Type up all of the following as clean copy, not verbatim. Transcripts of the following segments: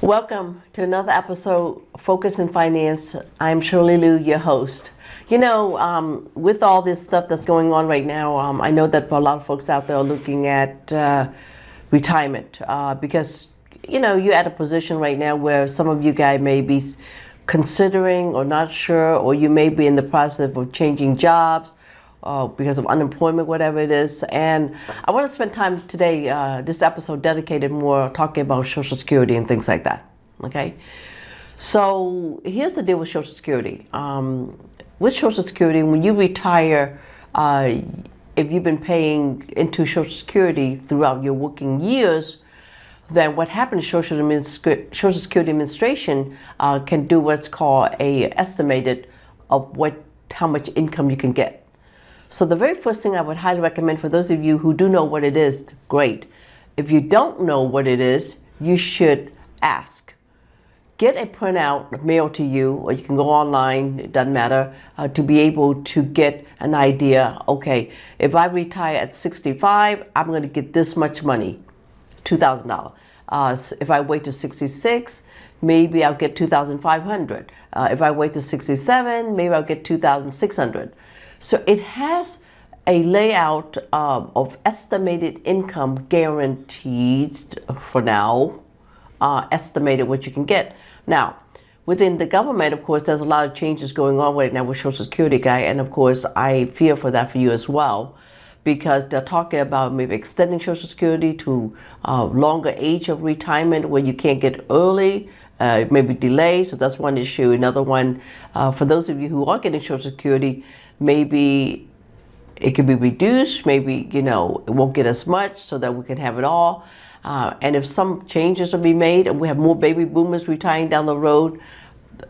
Welcome to another episode, Focus in Finance. I'm Shirley Luu, your host. With all this stuff that's going on right now, I know that a lot of folks out there are looking at retirement because, you're at a position right now where some of you guys may be considering or not sure, or you may be in the process of changing jobs because of unemployment, whatever it is. And I want to spend time today, this episode dedicated more talking about Social Security and things like that. Okay? So here's the deal with Social Security. With Social Security, when you retire, if you've been paying into Social Security throughout your working years, then what happens, Social Security Administration can do what's called a estimated of how much income you can get. So the very first thing I would highly recommend for those of you who do know what it is, great. If you don't know what it is, you should ask. Get a printout mailed to you, or you can go online, it doesn't matter, to be able to get an idea. Okay, if I retire at 65, I'm going to get this much money, $2,000. If I wait to 66, maybe I'll get $2,500. If I wait to 67, maybe I'll get $2,600. So it has a layout of estimated income guarantees for now, estimated what you can get. Now, within the government, of course, there's a lot of changes going on right now with Social Security guy, and of course, I fear for that for you as well, because they're talking about maybe extending Social Security to longer age of retirement where you can't get early, maybe delay, so that's one issue. Another one, for those of you who are getting Social Security, maybe it could be reduced, maybe, it won't get as much so that we can have it all. And if some changes will be made and we have more baby boomers retiring down the road,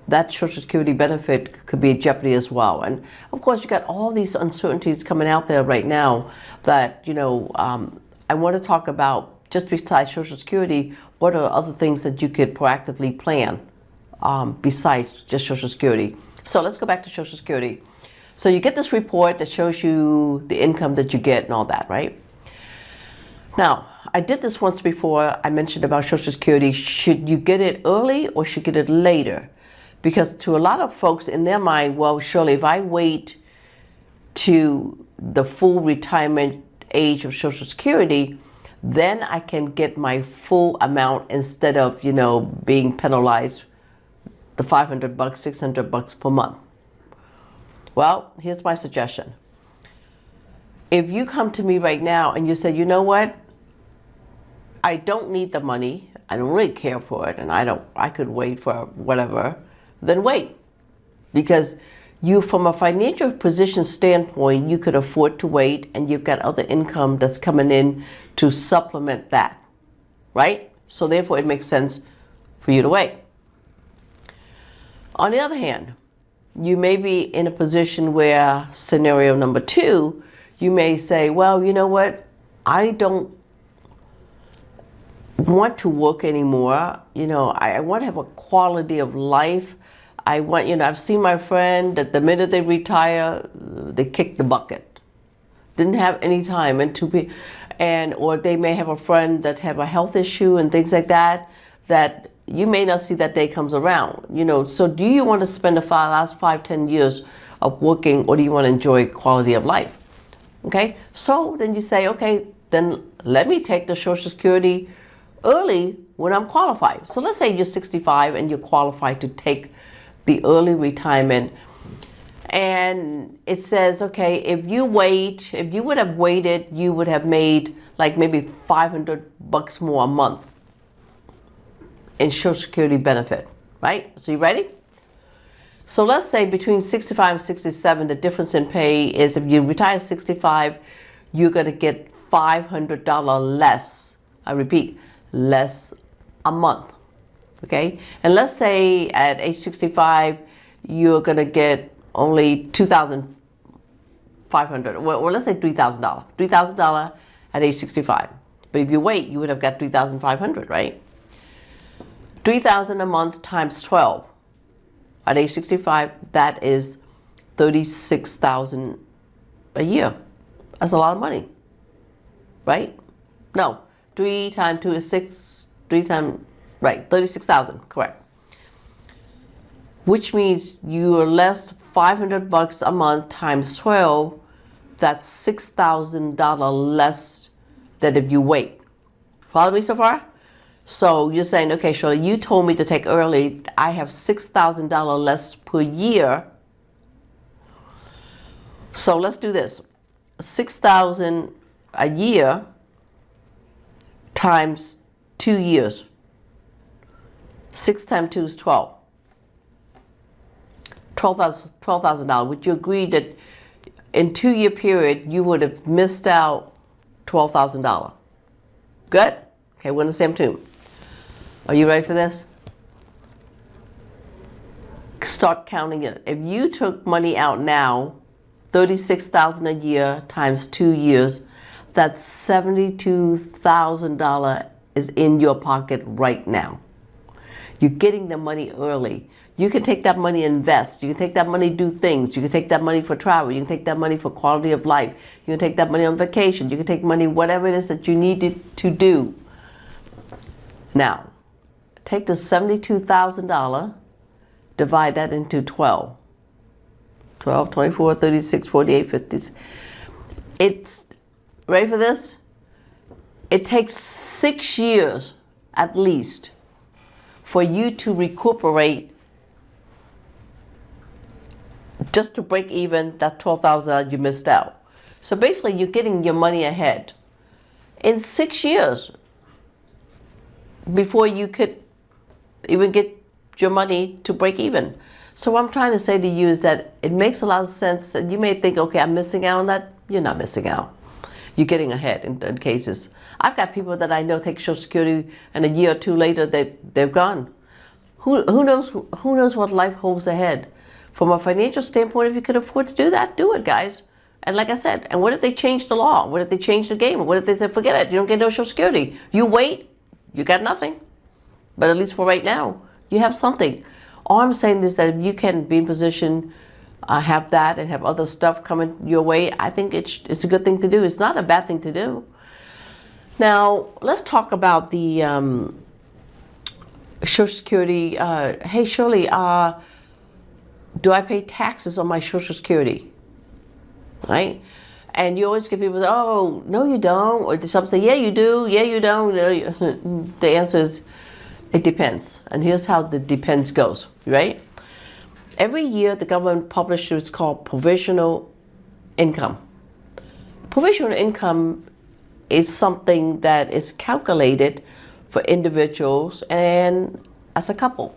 that Social Security benefit could be in jeopardy as well. And of course, you got all these uncertainties coming out there right now that, I want to talk about, just besides Social Security, what are other things that you could proactively plan besides just Social Security. So let's go back to Social Security. So you get this report that shows you the income that you get and all that, right? Now, I did this once before. I mentioned about Social Security. Should you get it early or should you get it later? Because to a lot of folks in their mind, well, surely if I wait to the full retirement age of Social Security, then I can get my full amount instead of, being penalized the $500, $600 per month. Well, here's my suggestion. If you come to me right now and you say, you know what, I don't need the money, I don't really care for it, and I could wait for whatever, then wait. Because you, from a financial position standpoint, you could afford to wait, and you've got other income that's coming in to supplement that, right? So therefore it makes sense for you to wait. On the other hand, you may be in a position where, scenario number 2, you may say, well, you know what, I don't want to work anymore. I want to have a quality of life. I want, I've seen my friend that the minute they retire, they kick the bucket. Didn't have any time or they may have a friend that have a health issue and things like that, that you may not see that day comes around, So do you want to spend the last 5-10 years of working, or do you want to enjoy quality of life? Okay, so then you say, okay, then let me take the Social Security early when I'm qualified. So let's say you're 65 and you're qualified to take the early retirement. And it says, okay, if you would have waited, you would have made like maybe $500 more a month in Social Security benefit, right? So you ready? So let's say between 65 and 67, the difference in pay is if you retire at 65, you're going to get $500 less. I repeat, less a month, okay? And let's say at age 65, you're going to get only $2,500. Well, let's say $3,000. $3,000 at age 65. But if you wait, you would have got $3,500, right? $3,000 a month times 12 at age 65, that is $36,000 a year. That's a lot of money, right? No, 3 times 2 is 6, 3 times Right, 36,000, correct. Which means you are less $500 a month times 12, that's $6,000 less than if you wait. Follow me so far? So you're saying, okay, Shirley, you told me to take early. I have $6,000 less per year. So let's do this. 6,000 a year times 2 years. 6 times 2 is 12. $12,000. Would you agree that in 2-year period you would have missed out $12,000? Good? Okay, we're in the same tune. Are you ready for this? Start counting it. If you took money out now, $36,000 a year times 2 years, that's $72,000 is in your pocket right now. You're getting the money early. You can take that money and invest. You can take that money to do things. You can take that money for travel. You can take that money for quality of life. You can take that money on vacation. You can take money, whatever it is that you need to do. Now, take the $72,000, divide that into 12. 12, 24, 36, 48, 50. It's, ready for this? It takes 6 years at least for you to recuperate, just to break even that $12,000 you missed out. So basically you're getting your money ahead in 6 years before you could even get your money to break even. So what I'm trying to say to you is that it makes a lot of sense. And you may think, okay, I'm missing out on that. You're not missing out. You're getting ahead in cases. I've got people that I know take Social Security and a year or two later they've gone. Who knows what life holds ahead? From a financial standpoint, if you can afford to do that, do it, guys. And like I said, and what if they change the law? What if they change the game? What if they say, forget it, you don't get no Social Security? You wait, you got nothing. But at least for right now, you have something. All I'm saying is that if you can be in position, have that and have other stuff coming your way, I think it's a good thing to do. It's not a bad thing to do. Now, let's talk about the Social Security. Hey, Shirley, do I pay taxes on my Social Security? Right? And you always get people say, oh, no, you don't. Or some say, yeah, you do. Yeah, you don't. The answer is, it depends. And here's how the depends goes, right? Every year, the government publishes what's called provisional income. Provisional income is something that is calculated for individuals and as a couple.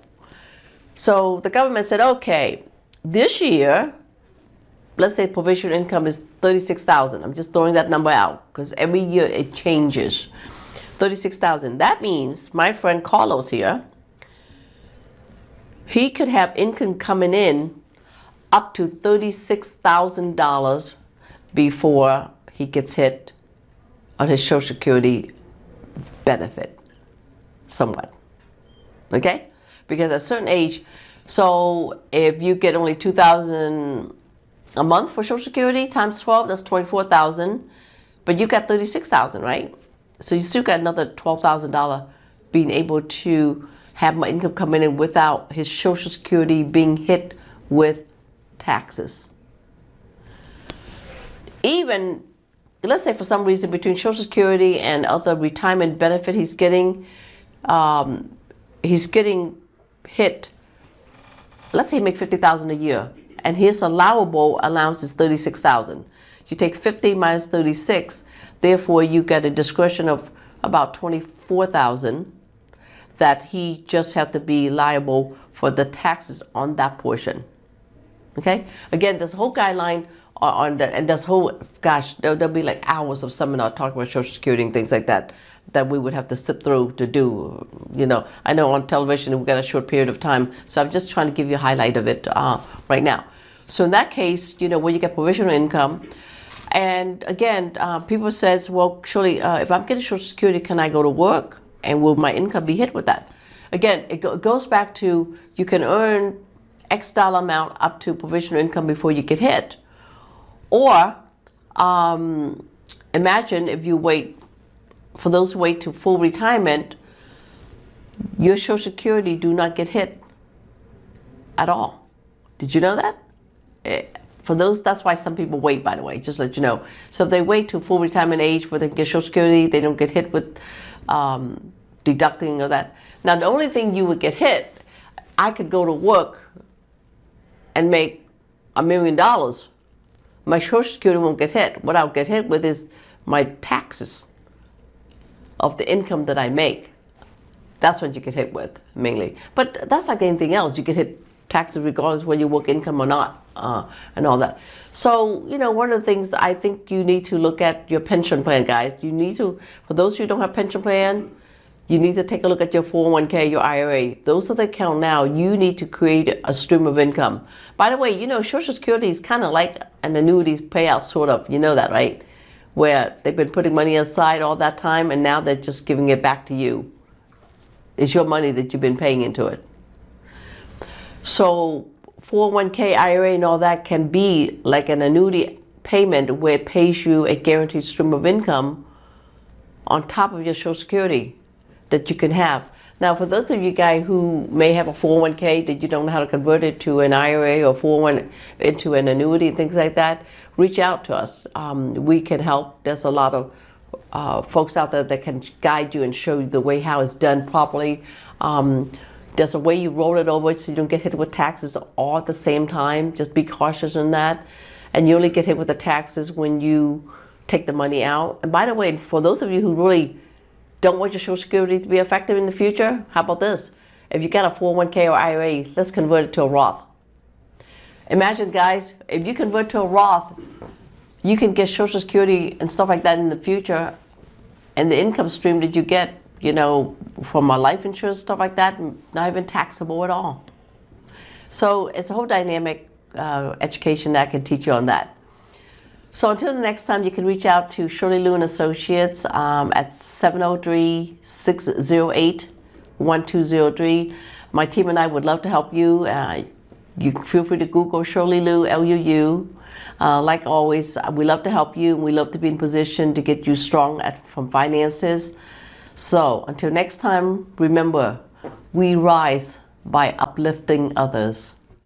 So the government said, okay, this year, let's say provisional income is $36,000. I'm just throwing that number out because every year it changes. $36,000. That means my friend Carlos here, he could have income coming in up to $36,000 before he gets hit on his Social Security benefit, somewhat. Okay? Because at a certain age, so if you get only $2,000 a month for Social Security times 12, that's $24,000, but you got $36,000, right? So you still got another $12,000 being able to have my income coming in without his Social Security being hit with taxes. Even, let's say for some reason between Social Security and other retirement benefit he's getting hit, let's say he make $50,000 a year, and his allowable allowance is $36,000. You take 50 minus 36, therefore you get a discretion of about $24,000 that he just have to be liable for the taxes on that portion. Okay? Again, this whole guideline on that, and this whole, gosh, there'll be like hours of seminar talking about Social Security and things like that we would have to sit through to do. You know, I know on television we've got a short period of time, so I'm just trying to give you a highlight of it right now. So in that case, you know, where you get provisional income, and again, people says, well, surely if I'm getting Social Security, can I go to work? And will my income be hit with that? Again, it goes back to you can earn X dollar amount up to provisional income before you get hit. Or imagine if you wait, for those who wait to full retirement, your Social Security do not get hit at all. Did you know that? For those, that's why some people wait, by the way, just to let you know. So if they wait to full retirement age where they get Social Security, they don't get hit with deducting of that. Now, the only thing you would get hit, I could go to work and make $1 million. My Social Security won't get hit. What I'll get hit with is my taxes of the income that I make. That's what you get hit with, mainly. But that's like anything else. You get hit taxes regardless whether you work income or not, and all that. So, you know, one of the things I think you need to look at your pension plan, guys. You need to, for those of you who don't have pension plan, you need to take a look at your 401k, your IRA. Those are the account now. You need to create a stream of income. By the way, you know, Social Security is kind of like an annuities payout, sort of. You know that, right? Where they've been putting money aside all that time, and now they're just giving it back to you. It's your money that you've been paying into it. So 401k, IRA, and all that can be like an annuity payment where it pays you a guaranteed stream of income on top of your Social Security that you can have. Now, for those of you guys who may have a 401k that you don't know how to convert it to an IRA or 401 into an annuity and things like that, reach out to us. We can help. There's a lot of folks out there that can guide you and show you the way how it's done properly. There's a way you roll it over so you don't get hit with taxes all at the same time. Just be cautious in that. And you only get hit with the taxes when you take the money out. And by the way, for those of you who really don't want your Social Security to be effective in the future, how about this? If you got a 401k or IRA, let's convert it to a Roth. Imagine, guys, if you convert to a Roth, you can get Social Security and stuff like that in the future, and the income stream that you get, you know, from a life insurance, stuff like that, not even taxable at all. So it's a whole dynamic education that I can teach you on that. So until the next time, you can reach out to Shirley Luu and Associates at 703-608-1203. My team and I would love to help you. You feel free to Google Shirley Luu, L-U-U. Like always, we love to help you. We love to be in position to get you strong from finances. So until next time, remember, we rise by uplifting others.